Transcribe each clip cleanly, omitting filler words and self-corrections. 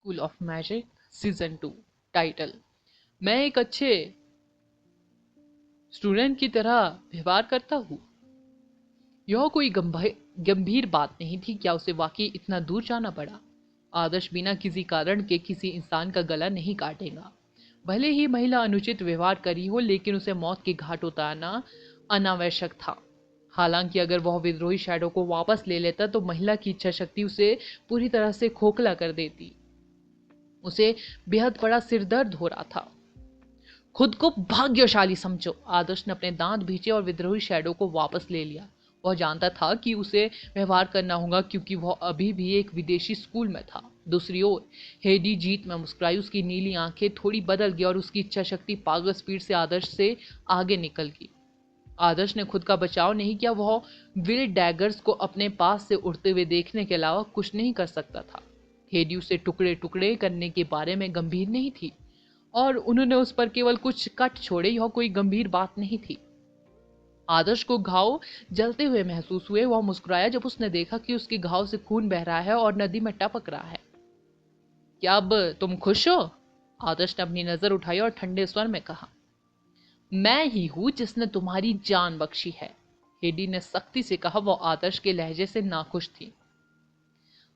School of magic season 2। Title. मैं एक अच्छे स्टूडेंट की तरह व्यवहार करता हूँ। यह कोई गंभीर बात नहीं थी। क्या उसे वाकई इतना दूर जाना पड़ा? आदर्श बिना किसी कारण के किसी इंसान का गला नहीं काटेगा। भले ही महिला अनुचित व्यवहार करी हो, लेकिन उसे मौत के घाट उतारना अनावश्यक था। हालांकि अगर वह विद्रोही शैडो को वापस ले लेता तो महिला की इच्छा शक्ति उसे पूरी तरह से खोखला कर देती। उसे बेहद बड़ा सिरदर्द हो रहा था। खुद को भाग्यशाली समझो। आदर्श ने अपने दांत भींचे और विद्रोही शैडो को वापस ले लिया। वह जानता था कि उसे व्यवहार करना होगा, क्योंकि वह अभी भी एक विदेशी स्कूल में था। दूसरी ओर हेडी जीत में मुस्कुराई। उसकी नीली आंखें थोड़ी बदल गई और उसकी इच्छा शक्ति पागल स्पीड से आदर्श से आगे निकल गई। आदर्श ने खुद का बचाव नहीं किया। वह विल डैगर्स को अपने पास से उड़ते हुए देखने के अलावा कुछ नहीं कर सकता था। हेडी उसे टुकड़े टुकड़े करने के बारे में गंभीर नहीं थी और उन्होंने उस पर केवल कुछ कट छोड़े। यह कोई गंभीर बात नहीं थी। आदर्श को घाव जलते हुए महसूस हुए। वह मुस्कुराया जब उसने देखा कि उसके घाव से खून बह रहा है और नदी में टपक रहा है। क्या अब तुम खुश हो? आदर्श ने अपनी नजर उठाई और ठंडे स्वर में कहा, मैं ही हूं जिसने तुम्हारी जान बख्शी है। हेडी ने सख्ती से कहा। वह आदर्श के लहजे से नाखुश थी।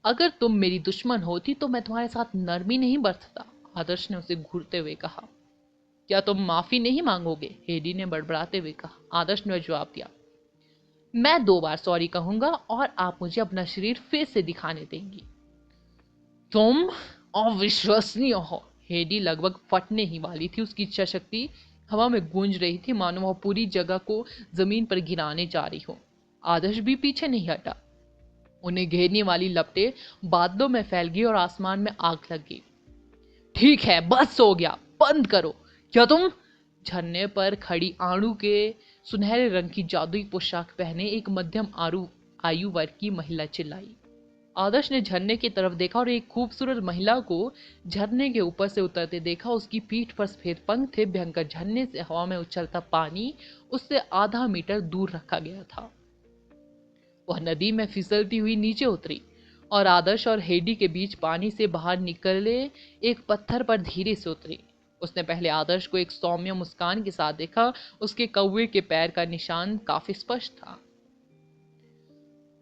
अगर तुम मेरी दुश्मन होती तो मैं तुम्हारे साथ नरमी नहीं बरतता। आदर्श ने उसे घूरते हुए कहा। क्या तुम माफी नहीं मांगोगे? हेडी ने बड़बड़ाते हुए कहा। आदर्श ने जवाब दिया, मैं 2 बार सॉरी कहूंगा और आप मुझे अपना शरीर फिर से दिखाने देंगी। तुम अविश्वसनीय हो। हेडी लगभग फटने ही वाली थी। उसकी इच्छा शक्ति हवा में गूंज रही थी, मानो वह पूरी जगह को जमीन पर गिराने जा रही हो। आदर्श भी पीछे नहीं हटा। उन्हें घेरने वाली लपटें बादलों में फैल गई और आसमान में आग लग गई। ठीक है, बस हो गया, बंद करो। क्या तुम? झरने पर खड़ी आणु के सुनहरे रंग की जादुई पोशाक पहने एक मध्यम आयु वर्ग की महिला चिल्लाई। आदर्श ने झरने की तरफ देखा और एक खूबसूरत महिला को झरने के ऊपर से उतरते देखा। उसकी पीठ पर सफेद पंख थे। भयंकर झरने से हवा में उछलता पानी उससे आधा मीटर दूर रखा गया था। वह नदी में फिसलती हुई नीचे उतरी और आदर्श और हेडी के बीच पानी से बाहर निकले एक पत्थर पर धीरे से उतरी। उसने पहले आदर्श को एक सौम्य मुस्कान के साथ देखा। उसके कौवे के पैर का निशान काफी स्पष्ट था।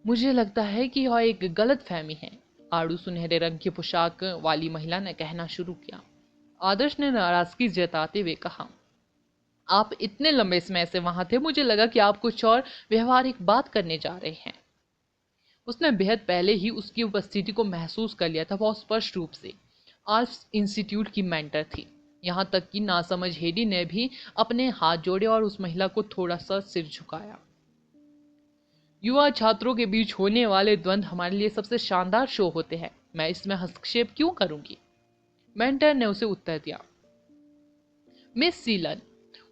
मुझे लगता है कि यह एक गलत फहमी है, आड़ू सुनहरे रंग की पोशाक वाली महिला ने कहना शुरू किया। आदर्श ने नाराजगी जताते हुए कहा, आप इतने लंबे समय से वहां थे, मुझे लगा कि आप कुछ और व्यवहारिक बात करने जा रहे हैं। उसने बेहद पहले ही उसकी उपस्थिति को महसूस कर लिया था। वह स्पष्ट रूप से आर्ट्स इंस्टीट्यूट की मेंटर थी। यहां तक कि नासमझ हेडी ने भी अपने हाथ जोड़े और उस महिला को थोड़ा सा सिर झुकाया। युवा छात्रों के बीच होने वाले द्वंद्व हमारे लिए सबसे शानदार शो होते हैं। मैं इसमें हस्तक्षेप क्यों करूंगी? मेंटर ने उसे उत्तर दिया। मिस सीलन,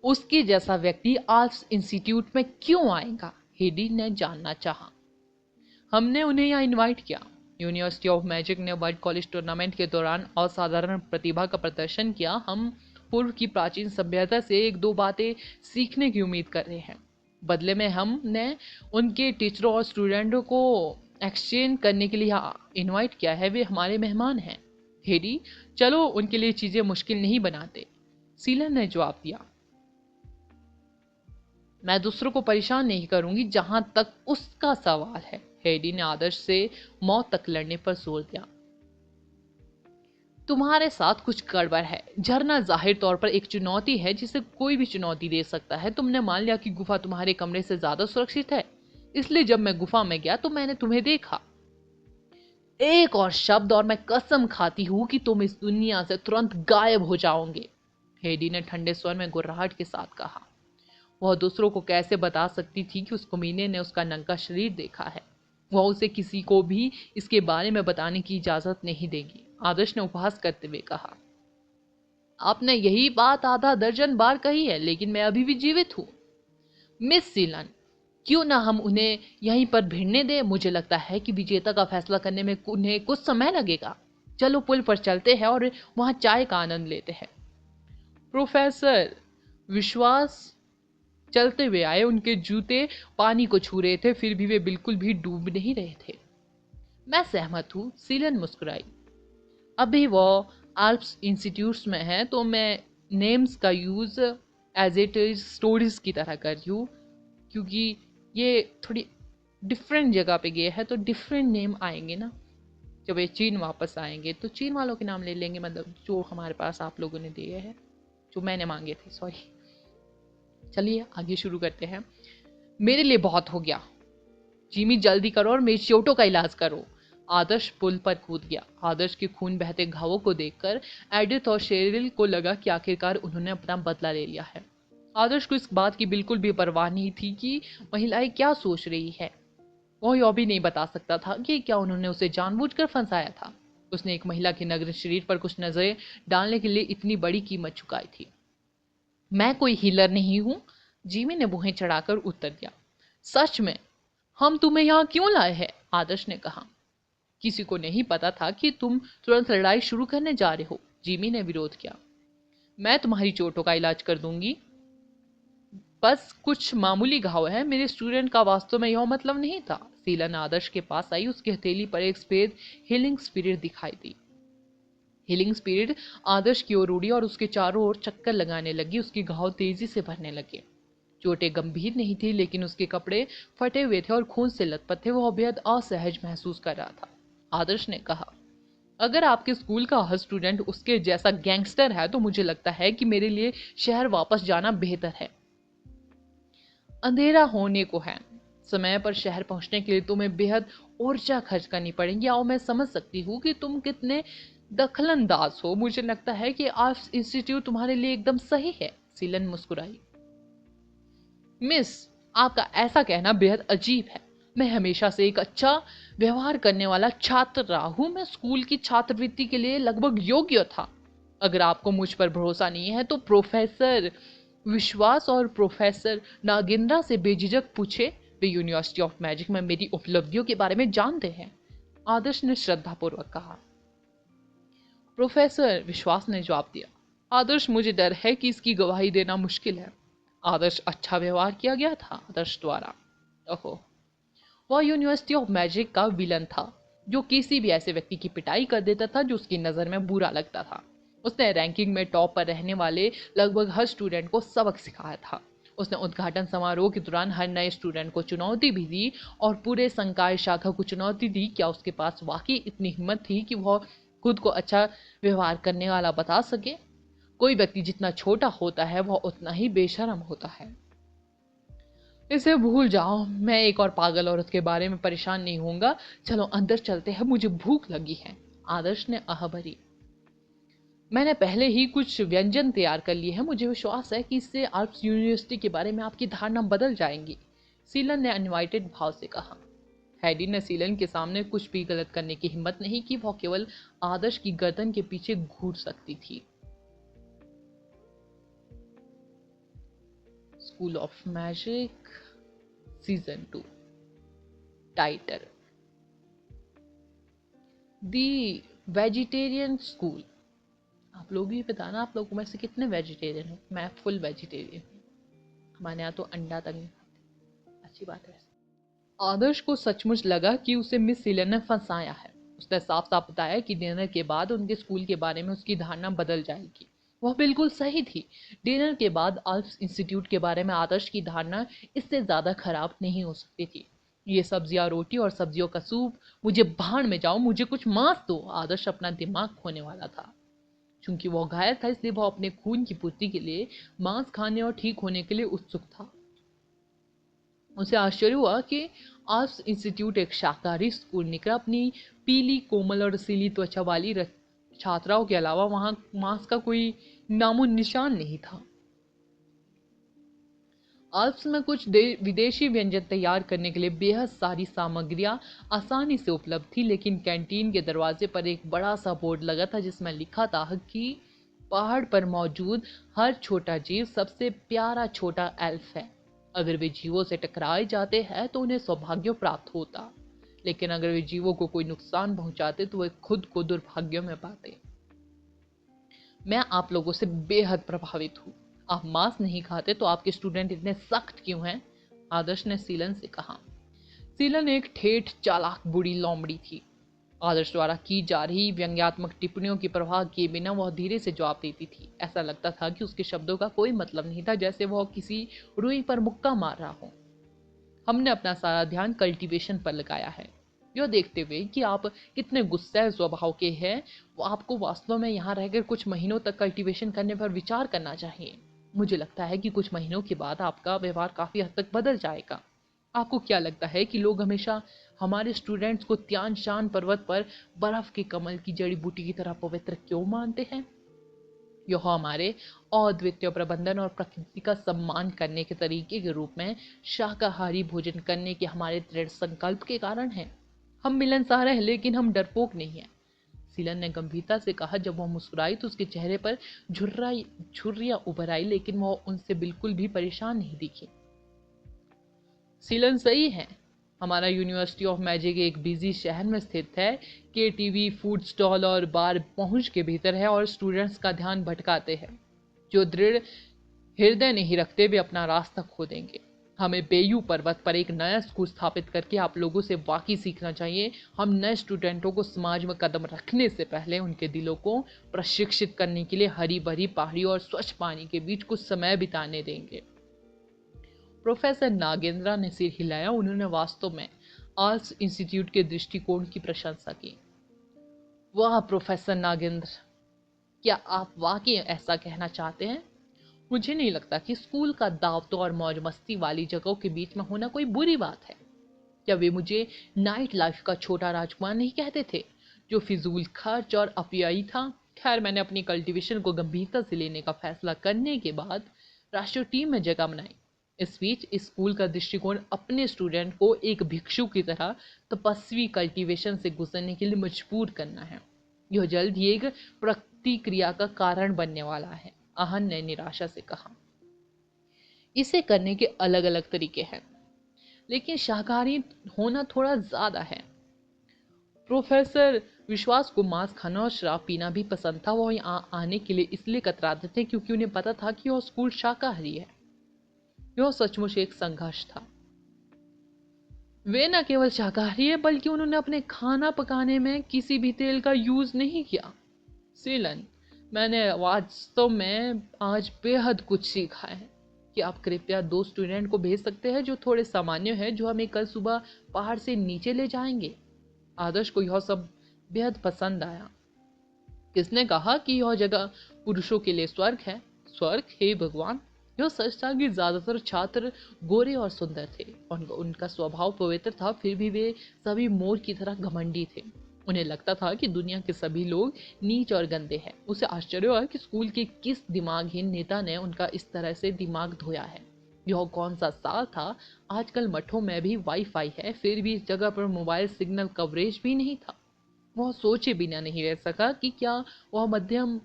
उसकी जैसा व्यक्ति आर्ट्स इंस्टीट्यूट में क्यों आएगा? हेडी ने जानना चाहा। हमने उन्हें यहाँ इनवाइट किया। यूनिवर्सिटी ऑफ मैजिक ने वर्ल्ड कॉलेज टूर्नामेंट के दौरान असाधारण प्रतिभा का प्रदर्शन किया। हम पूर्व की प्राचीन सभ्यता से 1-2 बातें सीखने की उम्मीद कर रहे हैं। बदले में हमने उनके टीचरों और स्टूडेंटों को एक्सचेंज करने के लिए यहाँ इनवाइट किया है। वे हमारे मेहमान हैं। हेडी, चलो उनके लिए चीजें मुश्किल नहीं बनाते। सीलन ने जवाब दिया, मैं दूसरों को परेशान नहीं करूंगी जहां तक उसका सवाल है। हेडी ने आदर्श से मौत तक लड़ने पर जोर दिया। तुम्हारे साथ कुछ गड़बड़ है। झरना जाहिर तौर पर एक चुनौती है जिसे कोई भी चुनौती दे सकता है। तुमने मान लिया कि गुफा तुम्हारे कमरे से ज्यादा सुरक्षित है, इसलिए जब मैं गुफा में गया तो मैंने तुम्हें देखा। एक और शब्द और मैं कसम खाती हूं कि तुम इस दुनिया से तुरंत गायब हो जाओगे। हेडी ने ठंडे स्वर में गुर्राहट के साथ कहा। वह दूसरों को कैसे बता सकती थी कि उस कमीने ने उसका नंगा शरीर देखा है। वह उसे किसी को भी इसके बारे में बताने की इजाजत नहीं देगी। आदर्श ने उपहास करते हुए कहा, आपने यही बात आधा दर्जन बार कही है, लेकिन मैं अभी भी जीवित हूं। मिस सीलन, क्यों ना हम उन्हें यहीं पर भिड़ने दें? मुझे लगता है कि विजेता का फैसला करने में उन्हें कुछ समय लगेगा। चलो पुल पर चलते हैं और वहां चाय का आनंद लेते हैं। प्रोफेसर विश्वास चलते हुए आए। उनके जूते पानी को छू रहे थे, फिर भी वे बिल्कुल भी डूब नहीं रहे थे। मैं सहमत हूं, सीलन मुस्कुराई। अभी वो आल्प्स इंस्टीट्यूट्स में है, तो मैं नेम्स का use as it is stories की तरह कर रही हूँ, क्योंकि ये थोड़ी डिफरेंट जगह पे गए हैं तो डिफरेंट नेम आएंगे ना। जब ये चीन वापस आएंगे तो चीन वालों के नाम ले लेंगे, मतलब जो हमारे पास आप लोगों ने दिए हैं, जो मैंने मांगे थे, सॉरी। चलिए आगे शुरू करते हैं। मेरे लिए बहुत हो गया, जिमी जल्दी करो और मेरी चोटों का इलाज करो। आदर्श पुल पर कूद गया। आदर्श के खून बहते घावों को देखकर एडिथ और शेरिल को लगा कि आखिरकार उन्होंने अपना बदला ले लिया है। आदर्श को इस बात की बिल्कुल भी परवाह नहीं थी कि महिलाएं क्या सोच रही है। वो यह भी नहीं बता सकता था कि क्या उन्होंने उसे जानबूझकर फंसाया था। उसने एक महिला के नग्न शरीर पर कुछ नजरें डालने के लिए इतनी बड़ी कीमत चुकाई थी। मैं कोई हीलर नहीं हूं, जिमी ने बुहें चढ़ाकर उत्तर दिया। सच में? हम तुम्हें यहाँ क्यों लाए हैं? आदर्श ने कहा। किसी को नहीं पता था कि तुम तुरंत लड़ाई शुरू करने जा रहे हो, जिमी ने विरोध किया। मैं तुम्हारी चोटों का इलाज कर दूंगी, बस कुछ मामूली घाव है, मेरे स्टूडेंट का वास्तव में यह मतलब नहीं था। सीलन आदर्श के पास आई, उसकी हथेली पर एक सफेद हीलिंग स्पिरिट दिखाई दी। हीलिंग स्पिरिट आदर्श की ओर उड़ी और उसके चारों ओर चक्कर लगाने लगी। उसके घाव तेजी से भरने लगे। चोटें गंभीर नहीं थी, लेकिन उसके कपड़े फटे हुए थे और खून से लथपथ थे। वह बेहद असहज महसूस कर रहा था। आदर्श ने कहा, अगर आपके स्कूल का हर स्टूडेंट उसके जैसा गैंगस्टर है तो मुझे लगता है कि मेरे लिए शहर वापस जाना बेहतर है। अंधेरा होने को है। समय पर शहर पहुंचने के लिए तुम्हें बेहद ऊर्जा खर्च करनी पड़ेगी। और मैं समझ सकती हूँ कि तुम कितने दखलंदाज हो। मुझे लगता है कि आर्ट्स इंस्टीट्यूट तुम्हारे लिए एकदम सही है। सीलन मुस्कुराई। मिस, आपका ऐसा कहना बेहद अजीब है। मैं हमेशा से एक अच्छा व्यवहार करने वाला छात्र रहा हूं। मैं स्कूल की छात्रवृत्ति के लिए लगभग योग्य था। अगर आपको मुझ पर भरोसा नहीं है तो प्रोफेसर विश्वास और प्रोफेसर नागेंद्रा से बेझिझक पूछे। वे यूनिवर्सिटी ऑफ मैजिक में मेरी उपलब्धियों के बारे में जानते हैं। आदर्श ने श्रद्धापूर्वक कहा। प्रोफेसर विश्वास ने जवाब दिया। आदर्श, मुझे डर है कि इसकी गवाही देना मुश्किल है। आदर्श अच्छा व्यवहार किया गया था आदर्श द्वारा। ओहो, वह यूनिवर्सिटी ऑफ मैजिक का विलन था, जो किसी भी ऐसे व्यक्ति की पिटाई कर देता था जो उसकी नज़र में बुरा लगता था। उसने रैंकिंग में टॉप पर रहने वाले लगभग हर स्टूडेंट को सबक सिखाया था। उसने उद्घाटन समारोह के दौरान हर नए स्टूडेंट को चुनौती भी दी और पूरे संकाय शाखा को चुनौती दी। क्या उसके पास वाकई इतनी हिम्मत थी कि वह खुद को अच्छा व्यवहार करने वाला बता सके? कोई व्यक्ति जितना छोटा होता है वह उतना ही बेशर्म होता है। इसे भूल जाओ, मैं एक और पागल औरत के बारे में परेशान नहीं होऊंगा। चलो अंदर चलते हैं, मुझे भूख लगी है। आदर्श ने आह भरी। मैंने पहले ही कुछ व्यंजन तैयार कर लिए हैं। मुझे विश्वास है कि इससे आल्प्स यूनिवर्सिटी के बारे में आपकी धारणा बदल जाएंगी। सीलन ने अनवाइटेड भाव से कहा। हैडी ने सीलन के सामने कुछ भी गलत करने की हिम्मत नहीं की। वह केवल आदर्श की गर्दन के पीछे घूर सकती थी। School of magic season 2 title the vegetarian school. आप लोग भी बताना, आप लोगों में से कितने वेजिटेरियन हो? मैं फुल वेजिटेरियन हूँ। हमारे यहाँ तो अंडा तक नहीं खाते। अच्छी बात है। आदर्श को सचमुच लगा कि उसे मिस सीलन ने फंसाया है। उसने साफ साफ बताया कि डिनर के बाद उनके स्कूल के बारे में उसकी धारणा बदल जाएगी। वह बिल्कुल सही थी। डिनर के बाद आल्प्स इंस्टीट्यूट के बारे में आदर्श की धारणा इससे ज़्यादा खराब नहीं हो सकती थी। ये सब्जियां, रोटी और सब्जियों का सूप, मुझे भाड़ में जाओ, मुझे कुछ मांस दो। आदर्श अपना दिमाग खोने वाला था। चूंकि वह घायल था, इसलिए वह अपने खून की पूर्ति के लिए मांस खाने और ठीक होने के लिए उत्सुक था। उसे आश्चर्य हुआ कि आर्ट्स इंस्टीट्यूट एक शाकाहारी स्कूल निकला। अपनी पीली, कोमल और रसीली त्वचा वाली छात्राओं के अलावा वहां मांस का कोई नामो निशान नहीं था। आल्प्स में कुछ विदेशी व्यंजन तैयार करने के लिए बेहद सारी सामग्रियां आसानी से उपलब्ध थी, लेकिन कैंटीन के दरवाजे पर एक बड़ा सा बोर्ड लगा था जिसमें लिखा था कि पहाड़ पर मौजूद हर छोटा जीव सबसे प्यारा छोटा एल्फ है। अगर वे जीवों से टकराए जाते हैं तो उन्हें सौभाग्य प्राप्त होता, लेकिन अगर वे जीवों को कोई नुकसान पहुंचाते तो वे खुद को दुर्भाग्य में पाते। मैं आप लोगों से बेहद प्रभावित हूँ। आप मांस नहीं खाते तो आपके स्टूडेंट इतने सख्त क्यों हैं? आदर्श ने सीलन से कहा। सीलन एक ठेठ चालाक बूढ़ी लोमड़ी थी। आदर्श द्वारा की जा रही व्यंग्यात्मक टिप्पणियों की परवाह किए बिना वह धीरे से जवाब देती थी। ऐसा लगता था कि उसके शब्दों का कोई मतलब नहीं था, जैसे वह किसी रुई पर मुक्का मार रहा हो। हमने अपना सारा ध्यान कल्टीवेशन पर लगाया है। यह देखते हुए कि आप कितने गुस्सैल स्वभाव के हैं, वो आपको वास्तव में यहाँ रहकर कुछ महीनों तक कल्टीवेशन करने पर विचार करना चाहिए। मुझे लगता है कि कुछ महीनों के बाद आपका व्यवहार काफ़ी हद तक बदल जाएगा। आपको क्या लगता है कि लोग हमेशा हमारे स्टूडेंट्स को त्यान शान पर्वत पर बर्फ के कमल की जड़ी बूटी की तरह पवित्र क्यों मानते हैं? यह हमारे अद्वितीय प्रबंधन और प्रकृति का सम्मान करने के तरीके के रूप में शाकाहारी भोजन करने के हमारे दृढ़ संकल्प के कारण है। हम मिलनसार हैं, लेकिन हम डरपोक नहीं हैं। सीलन ने गंभीरता से कहा। जब वह मुस्कुराई तो उसके चेहरे पर झुर्रियां उभर आई, लेकिन वह उनसे बिल्कुल भी परेशान नहीं दिखी। सीलन सही है। हमारा यूनिवर्सिटी ऑफ मैजिक एक बिजी शहर में स्थित है। के टीवी, फूड स्टॉल और बार पहुंच के भीतर है और स्टूडेंट्स का ध्यान भटकाते हैं। जो दृढ़ हृदय नहीं रखते वे अपना रास्ता खो देंगे। हमें बेयू पर्वत पर एक नया स्कूल स्थापित करके आप लोगों से वाकई सीखना चाहिए। हम नए स्टूडेंटों को समाज में कदम रखने से पहले उनके दिलों को प्रशिक्षित करने के लिए हरी भरी पहाड़ियों और स्वच्छ पानी के बीच कुछ समय बिताने देंगे। प्रोफेसर नागेंद्रा ने सिर हिलाया। उन्होंने वास्तव में आर्ट्स इंस्टीट्यूट के दृष्टिकोण की प्रशंसा की। वाह प्रोफेसर नागेंद्र, क्या आप वाकई ऐसा कहना चाहते हैं? मुझे नहीं लगता कि स्कूल का दावतों और मौज मस्ती वाली जगहों के बीच में होना कोई बुरी बात है। क्या वे मुझे नाइट लाइफ का छोटा राजकुमार नहीं कहते थे, जो फिजूल खर्च और अपव्ययी था? खैर, मैंने अपनी कल्टीवेशन को गंभीरता से लेने का फैसला करने के बाद राष्ट्रीय टीम में जगह बनाई। इस बीच इस स्कूल का दृष्टिकोण अपने स्टूडेंट को एक भिक्षु की तरह तपस्वी कल्टीवेशन से गुजरने के लिए मजबूर करना है। यह जल्द ही एक प्रतिक्रिया का कारण बनने वाला है, आहन ने निराशा से कहा। इसे करने के अलग अलग तरीके हैं, लेकिन शाकाहारी होना थोड़ा ज्यादा है। प्रोफेसर विश्वास को मांस खाना और शराब पीना भी पसंद था। वो यहाँ आने के लिए इसलिए कतराते थे क्योंकि उन्हें पता था कि वह स्कूल शाकाहारी है। यह सचमुच एक संघर्ष था। वे न केवल शाकाहारी है, बल्कि उन्होंने अपने खाना पकाने में किसी भी तेल का यूज नहीं किया। सीलन, मैंने वास्तव में आज बेहद कुछ सीखा है कि आप कृपया 2 स्टूडेंट को भेज सकते हैं जो थोड़े सामान्य है, जो हमें कल सुबह पहाड़ से नीचे ले जाएंगे। आदर्श को यह सब बेहद पसंद आया। किसने कहा कि यह जगह पुरुषों के लिए स्वर्ग है? स्वर्ग? हे भगवान! यह सच था कि ज्यादातर छात्र गोरे और सुंदर थे और उनका स्वभाव पवित्र था, फिर भी वे सभी मोर की तरह घमंडी थे। उन्हें लगता था कि दुनिया के सभी लोग नीच और गंदे हैं। उसे आश्चर्य हुआ कि स्कूल के किस दिमागहीन नेता ने उनका इस तरह से दिमाग धोया है। यह कौन सा साल था? आजकल मठों में भी वाईफाई है, फिर भी इस जगह पर मोबाइल सिग्नल कवरेज भी नहीं था। वह सोचे बिना नहीं रह सका कि क्या वह मध्यम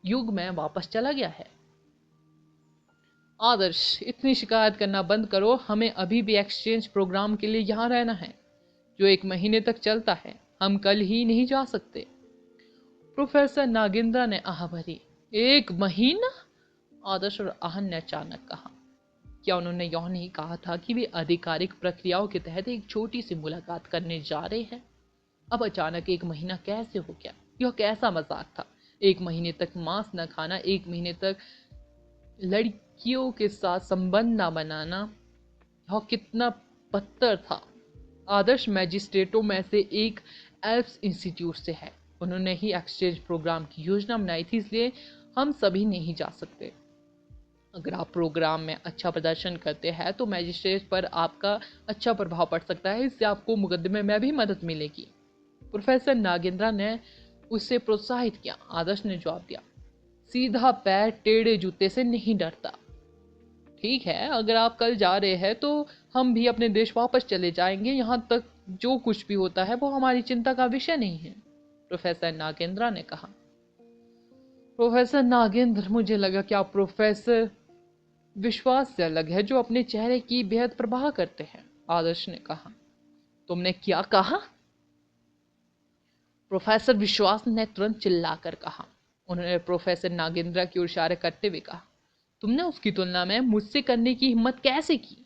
युग में वापस चला गया है। आदर्श, इतनी शिकायत करना बंद करो। हमें अभी भी एक्सचेंज प्रोग्राम के लिए यहाँ रहना है, जो 1 महीने तक चलता है। हम कल ही नहीं जा सकते। प्रोफेसर नागेंद्रा ने आह भरी। 1 महीना? आदर्श और आहन ने अचानक कहा। क्या उन्होंने यह नहीं कहा था कि वे आधिकारिक प्रक्रियाओं के तहत एक छोटी सी मुलाकात करने जा रहे हैं? अब अचानक 1 महीना कैसे हो गया? यह कैसा मजाक था? 1 महीने तक मांस न खाना, 1 महीने तक लड़कियों के साथ संबंध न बनाना, यह कितना बदतर था। आदर्श मैजिस्ट्रेटों में से एक एल्प्स इंस्टीट्यूट से है। उन्होंने ही एक्सचेंज प्रोग्राम की योजना बनाई थी, इसलिए हम सभी नहीं जा सकते। अगर आप प्रोग्राम में अच्छा प्रदर्शन करते हैं तो मैजिस्ट्रेट पर आपका अच्छा प्रभाव पड़ सकता है। इससे आपको मुकदमे में भी मदद मिलेगी। प्रोफेसर नागेंद्रा ने उसे प्रोत्साहित किया। आदर्श ने जवाब दिया, सीधा पैर टेढ़े जूते से नहीं डरता। ठीक है, अगर आप कल जा रहे हैं तो हम भी अपने देश वापस चले जाएंगे। यहाँ तक जो कुछ भी होता है वो हमारी चिंता का विषय नहीं है, प्रोफेसर नागेंद्रा ने कहा। प्रोफेसर नागेंद्र, मुझे लगा कि आप प्रोफेसर विश्वास से अलग है, जो अपने चेहरे की बेहद प्रवाह करते हैं, आदर्श ने कहा। तुमने क्या कहा? प्रोफेसर विश्वास ने तुरंत चिल्लाकर कहा। उन्होंने प्रोफेसर नागेंद्रा की ओर इशारा करते हुए कहा, तुमने उसकी तुलना में मुझसे करने की हिम्मत कैसे की?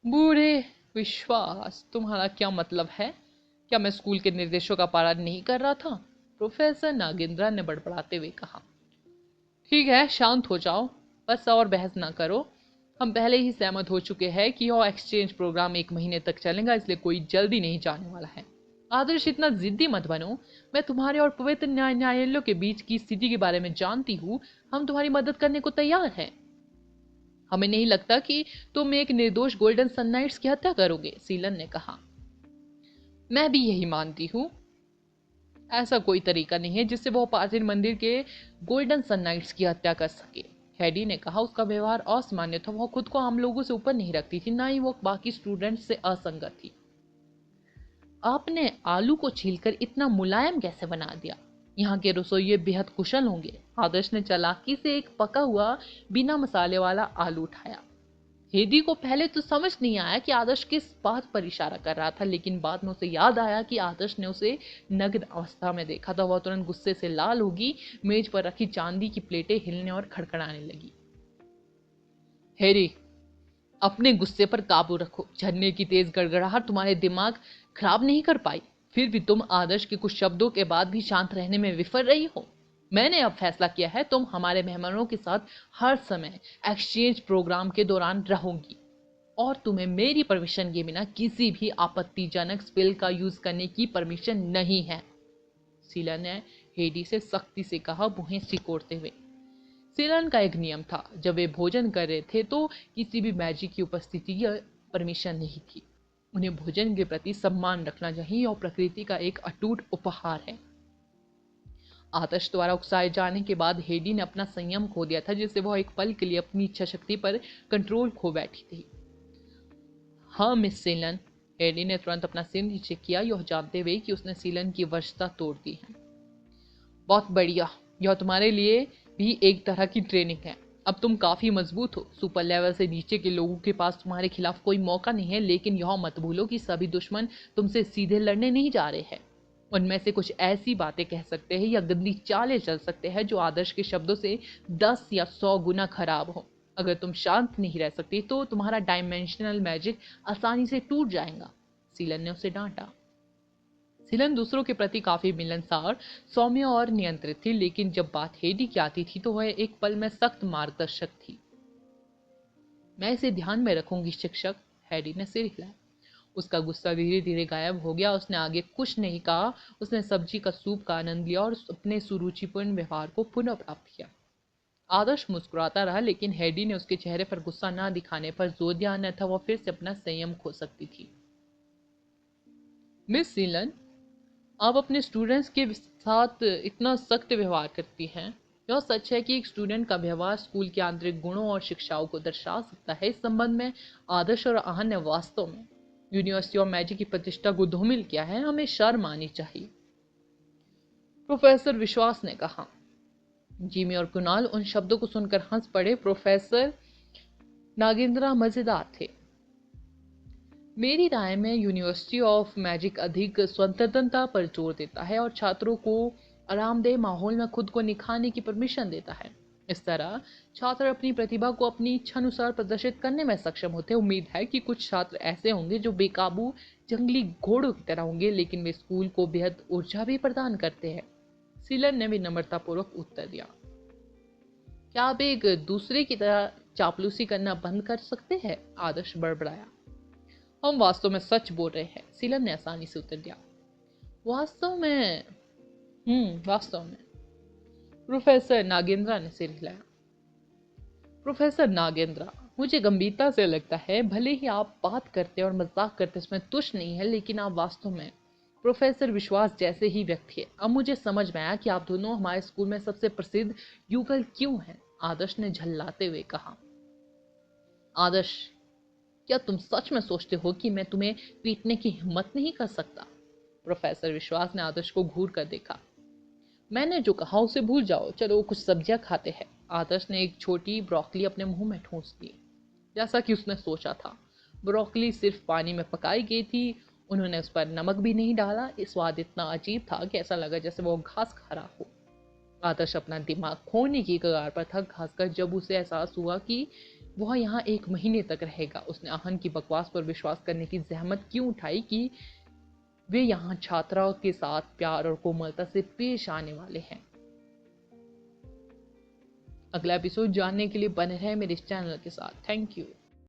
बूढ़े विश्वास, तुम्हारा क्या मतलब है? क्या मैं स्कूल के निर्देशों का पालन नहीं कर रहा था? प्रोफेसर नागेंद्र ने बड़बड़ाते हुए कहा। ठीक है, शांत हो जाओ, बस और बहस ना करो। हम पहले ही सहमत हो चुके हैं कि यह एक्सचेंज प्रोग्राम 1 महीने तक चलेगा, इसलिए कोई जल्दी नहीं जाने वाला है। आदर्श, इतना जिद्दी मत बनो। मैं तुम्हारे और पवित्र न्यायालयों के बीच की स्थिति के बारे में जानती हूँ। हम तुम्हारी मदद करने को तैयार हैं। हमें नहीं लगता कि तुम एक निर्दोष गोल्डन सननाइट्स की हत्या करोगे, सीलन ने कहा। मैं भी यही मानती हूँ। ऐसा कोई तरीका नहीं है जिससे वो प्राचीन मंदिर के गोल्डन सननाइट्स की हत्या कर सके, हेडी ने कहा। उसका व्यवहार असामान्य था। वो खुद को हम लोगों से ऊपर नहीं रखती थी, ना ही वो बाकी स्टूडेंट्स से असंगत थी। आपने आलू को छीलकर इतना मुलायम कैसे बना दिया? यहाँ के रसोइये बेहद कुशल होंगे। आदर्श ने चालाकी से एक पका हुआ बिना मसाले वाला आलू उठाया। हेदी को पहले तो समझ नहीं आया कि आदर्श किस बात पर इशारा कर रहा था, लेकिन बाद में उसे याद आया कि आदर्श ने उसे नग्न अवस्था में देखा था। वह तुरंत गुस्से से लाल होगी, मेज पर रखी चांदी की प्लेटें हिलने और खड़खड़ाने लगी। हेरी, अपने गुस्से पर काबू रखो। झरने की तेज गड़गड़ाहट तुम्हारे दिमाग खराब नहीं कर पाई। फिर भी तुम आदर्श के कुछ शब्दों के बाद भी शांत रहने में विफल रही हो। मैंने अब फैसला किया है, तुम हमारे मेहमानों के साथ हर समय एक्सचेंज प्रोग्राम के दौरान रहोगी और तुम्हें मेरी परमिशन के बिना किसी भी आपत्तिजनक स्पेल का यूज करने की परमिशन नहीं है, सीलन ने हेडी से सख्ती से कहा, मुंह सिकोड़ते हुए। सीलन का एक नियम था, जब वे भोजन कर रहे थे तो किसी भी मैजिक की उपस्थिति की परमिशन नहीं थी। उन्हें भोजन के प्रति सम्मान रखना चाहिए और प्रकृति का एक अटूट उपहार है। आदर्श द्वारा उकसाए जाने के बाद हेडी ने अपना संयम खो दिया था, जिससे वह एक पल के लिए अपनी इच्छा शक्ति पर कंट्रोल खो बैठी थी। हाँ मिस सीलन, हेडी ने तुरंत अपना सिर नीचे किया, यह जानते हुए कि उसने सीलन की वशता तोड़ दी है। बहुत बढ़िया, यह तुम्हारे लिए भी एक तरह की ट्रेनिंग है। अब तुम काफी मजबूत हो। सुपर लेवल से नीचे के लोगों के पास तुम्हारे खिलाफ कोई मौका नहीं है, लेकिन यह मत भूलो कि सभी दुश्मन तुमसे सीधे लड़ने नहीं जा रहे हैं। उनमें से कुछ ऐसी बातें कह सकते हैं या गंदी चालें चल सकते हैं जो आदर्श के शब्दों से 10 या 100 गुना खराब हो। अगर तुम शांत नहीं रह सकती तो तुम्हारा डायमेंशनल मैजिक आसानी से टूट जाएगा, सीलन ने उसे डांटा। सीलन दूसरों के प्रति काफी मिलनसार, सौम्य और नियंत्रित थी, लेकिन जब बात हेडी की आती थी तो वह एक पल में सख्त मार्गदर्शक थी। मैं इसे ध्यान में रखूंगी शिक्षक, हेडी ने सिर हिलाया। उसका गुस्सा धीरे धीरे गायब हो गया। उसने आगे कुछ नहीं कहा। उसने सब्जी का सूप का आनंद लिया और अपने सुरुचिपूर्ण व्यवहार को पुनः प्राप्त किया। आदर्श मुस्कुराता रहा, लेकिन हेडी ने उसके चेहरे पर गुस्सा न दिखाने पर जोर दिया, अन्यथा वह फिर से अपना संयम खो सकती थी। मिस सीलन, आप अपने स्टूडेंट्स के साथ इतना सख्त व्यवहार करती हैं। यह सच है कि एक स्टूडेंट का व्यवहार स्कूल के आंतरिक गुणों और शिक्षाओं को दर्शा सकता है। इस संबंध में आदर्श और आहन ने वास्तव में यूनिवर्सिटी ऑफ मैजिक की प्रतिष्ठा को धूमिल किया है। हमें शर्म आनी चाहिए, प्रोफेसर विश्वास ने कहा। जिमी और कुणाल उन शब्दों को सुनकर हंस पड़े। प्रोफेसर नागेंद्र मजेदार थे। मेरी राय में यूनिवर्सिटी ऑफ मैजिक अधिक स्वतंत्रता पर जोर देता है और छात्रों को आरामदेह माहौल में खुद को निखारने की परमिशन देता है। इस तरह छात्र अपनी प्रतिभा को अपनी इच्छानुसार प्रदर्शित करने में सक्षम होते हैं। उम्मीद है कि कुछ छात्र ऐसे होंगे जो बेकाबू जंगली घोड़ों की तरह होंगे, लेकिन वे स्कूल को बेहद ऊर्जा भी प्रदान करते हैं, सीलन ने विनम्रतापूर्वक उत्तर दिया। क्या आप एक दूसरे की तरह चापलूसी करना बंद कर सकते हैं? आदर्श बड़बड़ाया। हम वास्तव में सच बोल रहे हैं, सीलन ने आसानी से उत्तर दिया। वास्तव में प्रोफेसर नागेंद्र ने सिर हिलाया। प्रोफेसर नागेंद्र, मुझे गंभीरता से लगता है, भले ही आप बात करते और मजाक करते इसमें तुष्ट नहीं है, लेकिन आप वास्तव में प्रोफेसर विश्वास जैसे ही व्यक्ति है। अब मुझे समझ में आया कि आप दोनों हमारे स्कूल में सबसे प्रसिद्ध युगल क्यों हैं, आदर्श ने झल्लाते हुए कहा। आदर्श, क्या तुम सच में सोचते हो कि मैं तुम्हें पीटने की हिम्मत नहीं कर सकता? प्रोफेसर विश्वास ने आदर्श को घूर कर देखा। मैंने जो कहा उसे भूल जाओ, चलो कुछ सब्जियां खाते हैं। आदर्श ने एक छोटी ब्रोकली अपने मुंह में ठूंस दी। जैसा कि उसने सोचा था, ब्रोकली सिर्फ पानी में पकाई गई थी। उन्होंने उस पर नमक भी नहीं डाला। स्वाद इतना अजीब था कि ऐसा लगा जैसे वो घास खा रहा हो। आदर्श अपना दिमाग खोने की कगार पर था, खासकर जब उसे एहसास हुआ कि वह यहाँ 1 महीने तक रहेगा। उसने आहन की बकवास पर विश्वास करने की जहमत क्यों उठाई कि वे यहाँ छात्राओं के साथ प्यार और कोमलता से पेश आने वाले हैं। अगला एपिसोड जानने के लिए बने रहें मेरे इस चैनल के साथ। Thank you.